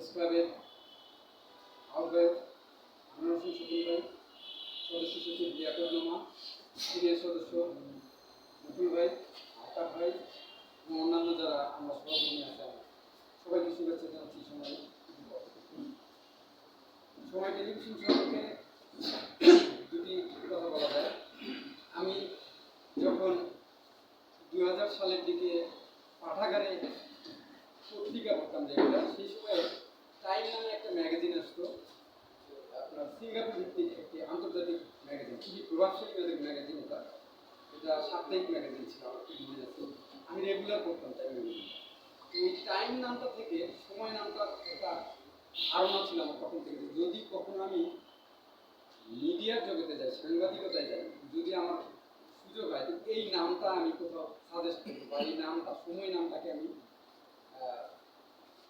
Press ক্লাবের আহ্বায়ক আনোয়ার হোসেন শকুন ভাই, সদস্য সচিব লিয়াকত নোমা, সিনিয়র সদস্য মুকুল ভাই, আকাশ ভাই এবং অন্যান্য যারা আমরা সহকর্মী আছি, সবাইকে শুভেচ্ছা জানাচ্ছি। সময় টেলিভিশন সম্পর্কে দুটি কথা বলা যায়। আমি যখন 2000 সালের দিকে পাঠাগারে পত্রিকা পড়তাম, যেগুলো সেই সময় টাইম নামে একটা ম্যাগাজিন আসতো, আপনার সিঙ্গাপুর ভিত্তিক একটি আন্তর্জাতিক ম্যাগাজিন, খুবই প্রভাবশালী ম্যাগাজিন। এটা সাপ্তাহিক ম্যাগাজিন ছিল, আমার ঠিক মনে আছে। আমি রেগুলার পড়তাম টাইম ম্যাগাজিন। এই টাইম নামটা থেকে সময় নামটা একটা ধারণা ছিল আমার তখন থেকে, যদি কখনো আমি মিডিয়ার জগতে যাই, সাংবাদিকতায় যাই, যদি আমার সুযোগ হয়, এই নামটা আমি কোথাও সাজেস্ট করবো, বা এই নামটা, সময় নামটাকে আমি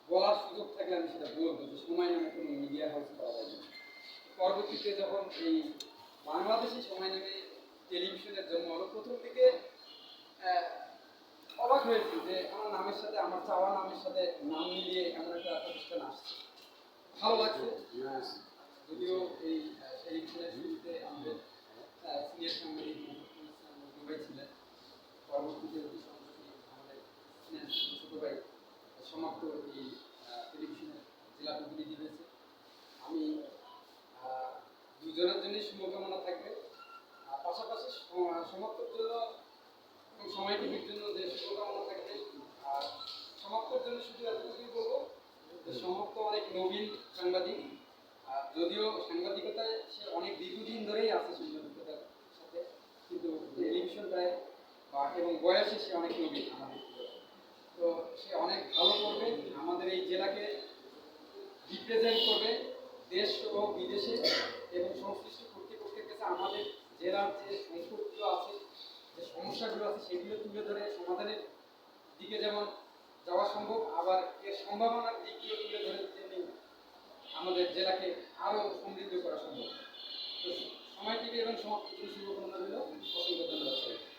বলার সুযোগ থাকলে আমি সেটা বলবো যে সময় নামে কোনো মিডিয়া হাউস পাওয়া যায় না। পরবর্তীতে যখন এই বাংলাদেশি সময় নামে টেলিভিশনের জন্ম হলো, প্রথম দিকে অবাক হয়েছি যে আমার নামের সাথে, আমার চাওয়া নামের সাথে নাম মিলিয়ে এমন একটা প্রতিষ্ঠান আসছে। ভালো লাগছে। যদিও এই টেলিভিশনের শুরুতে আমাদের সিনিয়র সাংবাদিক দুবাই ছিলেন, পরবর্তীতে আমাদের ছোট ভাই সমাপ্ত এই টেলিভিশনের জেলা প্রতিনিধি হয়েছে। আমি দুজনের জন্যই শুভকামনা থাকবে। পাশাপাশি সমাপ্তর জন্য এবং সময় টিভির জন্য যে শুভকামনা থাকবে। আর সমাপ্তর জন্য শুধু এতটুকুই বলবো যে সমাপ্ত অনেক নবীন সাংবাদিক, যদিও সাংবাদিকতায় সে অনেক দীর্ঘদিন ধরেই আছে সাংবাদিকতার সাথে, কিন্তু টেলিভিশনটায় এবং বয়সে সে অনেক নবীন আমাদের। তো সে অনেক ভালো করবে, আমাদের এই জেলাকে রিপ্রেজেন্ট করবে দেশ ও বিদেশে, এবং সংশ্লিষ্ট কর্তৃপক্ষের কাছে আমাদের জেলার যে সংকটগুলো আছে, যে সমস্যাগুলো আছে, সেগুলো তুলে ধরে সমাধানের দিকে যেমন যাওয়া সম্ভব, আবার এর সম্ভাবনার দিকগুলো তুলে ধরে তেমনি আমাদের জেলাকে আরও সমৃদ্ধ করা সম্ভব। তো সময় টিভি এবং সমাপ্ত শুভকামনা রইল। অসংখ্য ধন্যবাদ।